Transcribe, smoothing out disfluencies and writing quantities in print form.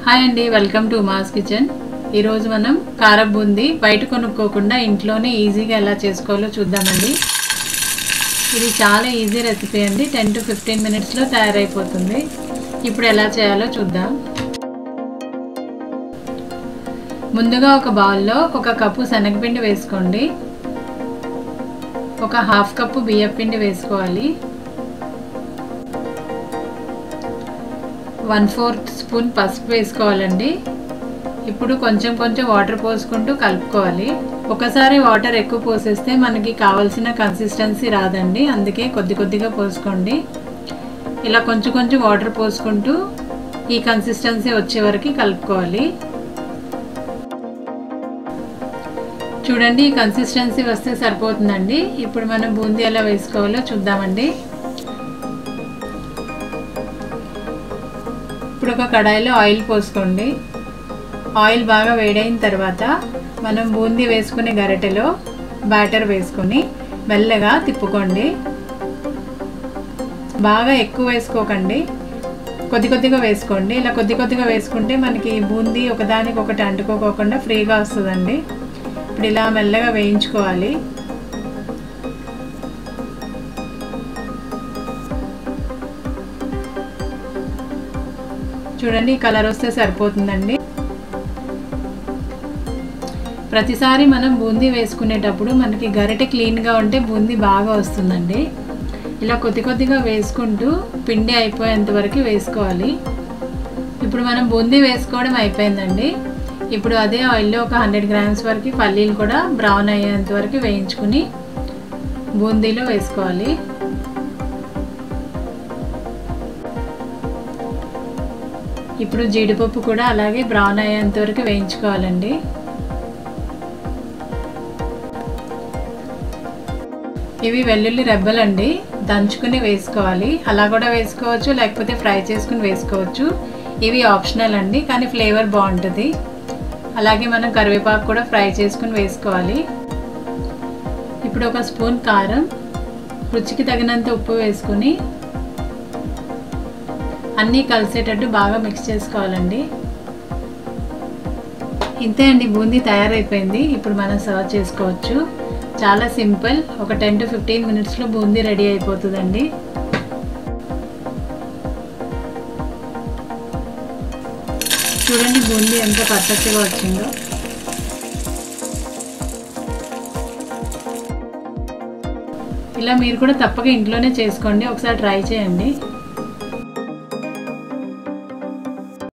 Hi అండి, welcome to Uma's kitchen. ఈరోజు మనం కారం బూందీ బయట కొనుక్కోకుండా ఇంట్లోనే ఈజీగా ఎలా చేసుకోవాలో చూద్దామండి. ఇది చాలా ఈజీ రెసిపీ అండి. 10 to 15 మినిట్స్లో తయారైపోతుంది. ఇప్పుడు ఎలా చేయాలో చూద్దాం. ముందుగా ఒక బౌల్లో 1 కప్పు శనగపిండి వేసుకోండి. ఒక 1/2 కప్పు బియ్యపిండి వేసుకోవాలి. 1/4 స్పూన్ పసుపు వేసుకోవాలండి. ఇప్పుడు కొంచెం వాటర్ పోసుకుంటూ కలుపుకోవాలి. ఒకసారి వాటర్ ఎక్కువ పోసేస్తే మనకి కావాల్సిన కన్సిస్టెన్సీ రాదండి, అందుకే కొద్దిగా పోసుకోండి. ఇలా కొంచెం వాటర్ పోసుకుంటూ ఈ కన్సిస్టెన్సీ వచ్చే వరకు కలుపుకోవాలి. చూడండి, ఈ కన్సిస్టెన్సీ వస్తే సరిపోతుందండి. ఇప్పుడు మనం బూందీ ఎలా వేసుకోవాలో చూద్దామండి. ఇప్పుడు ఒక కడాయిలో ఆయిల్ పోసుకోండి. ఆయిల్ బాగా వేడైన తర్వాత మనం బూందీ వేసుకునే గరిటెలో బ్యాటర్ వేసుకొని మెల్లగా తిప్పుకోండి. బాగా ఎక్కువ వేసుకోకండి, కొద్దిగా వేసుకోండి. ఇలా కొద్దిగా వేసుకుంటే మనకి బూందీ ఒకదానికొకటి అంటుకోకుండా ఫ్రీగా వస్తుందండి. ఇప్పుడు ఇలా మెల్లగా వేయించుకోవాలి. చూడండి, కలర్ వస్తే సరిపోతుందండి. ప్రతిసారి మనం బూందీ వేసుకునేటప్పుడు మనకి గరిటె క్లీన్గా ఉంటే బూందీ బాగా వస్తుందండి. ఇలా కొద్దిగా వేసుకుంటూ పిండి అయిపోయేంత వరకు వేసుకోవాలి. ఇప్పుడు మనం బూందీ వేసుకోవడం అయిపోయిందండి. ఇప్పుడు అదే ఆయిల్లో ఒక 100 గ్రామ్స్ వరకు పల్లీలు కూడా బ్రౌన్ అయ్యేంత వరకు వేయించుకుని బూందీలో వేసుకోవాలి. ఇప్పుడు జీడిపప్పు కూడా అలాగే బ్రౌన్ అయ్యేంత వరకు వేయించుకోవాలండి. ఇవి వెల్లుల్లి రెబ్బలండి, దంచుకుని వేసుకోవాలి. అలా కూడా వేసుకోవచ్చు, లేకపోతే ఫ్రై చేసుకుని వేసుకోవచ్చు. ఇవి ఆప్షనల్ అండి, కానీ ఫ్లేవర్ బాగుంటుంది. అలాగే మనం కరివేపాకు కూడా ఫ్రై చేసుకుని వేసుకోవాలి. ఇప్పుడు 1 స్పూన్ కారం, రుచికి తగినంత ఉప్పు వేసుకుని అన్నీ కలిసేటట్టు బాగా మిక్స్ చేసుకోవాలండి. ఇంతే అండి, బూందీ తయారైపోయింది. ఇప్పుడు మనం సర్వ్ చేసుకోవచ్చు. చాలా సింపుల్. ఒక 10 to 15 మినిట్స్లో బూందీ రెడీ అయిపోతుందండి. చూడండి, బూందీ ఎంత పర్ఫెక్ట్గా వచ్చిందో. ఇలా మీరు కూడా తప్పక ఇంట్లోనే చేసుకోండి, ఒకసారి ట్రై చేయండి.